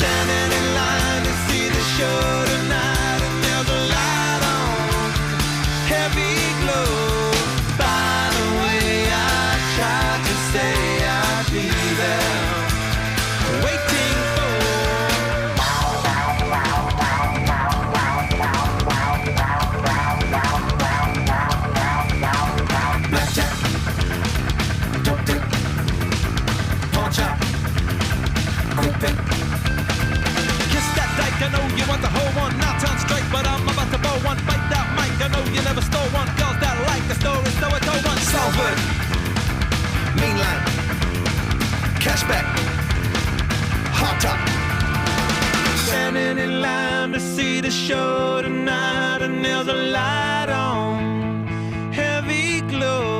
Standing in line to see the show tonight, and there's a light on, heavy glow. By the way, I tried to say I'd be there, waiting for. Blackjack, dope dick, pawn shop, quick pick. Kiss that dyke, I know you want the whole one. Now turn straight, but I'm about to blow one. Bite that mic, I know you never stole one. Girls that like the story, so I told one. Salford, mainline, cashback, hot top. Standing in line to see the show tonight, and there's a light on, heavy glow.